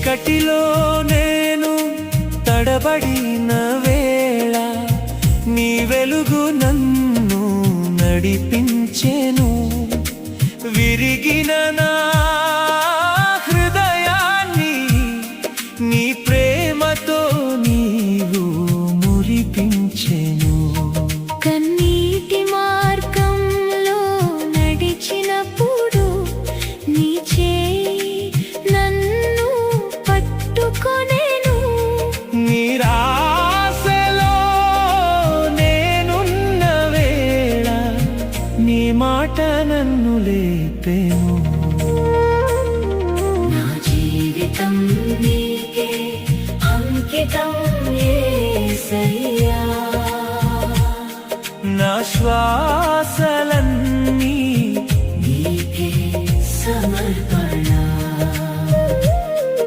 చీకటిలో నేను తడబడిన వేళ నీ వెలుగు నన్ను నడిపించెను. విరిగిన నా హృదయాన్ని నీ ప్రేమతో నీవు మురిపించెను. కన్నీటి మార్గంలో నడిచినప్పుడు నీ చేయి నన్ను పట్టుకొనెను. నిరాశలో నేనున్న వేళ నీ మాట నన్ను లేపెను. నా జీవితం నీకే అంకితం యేసయ్యా. నా శ్వాస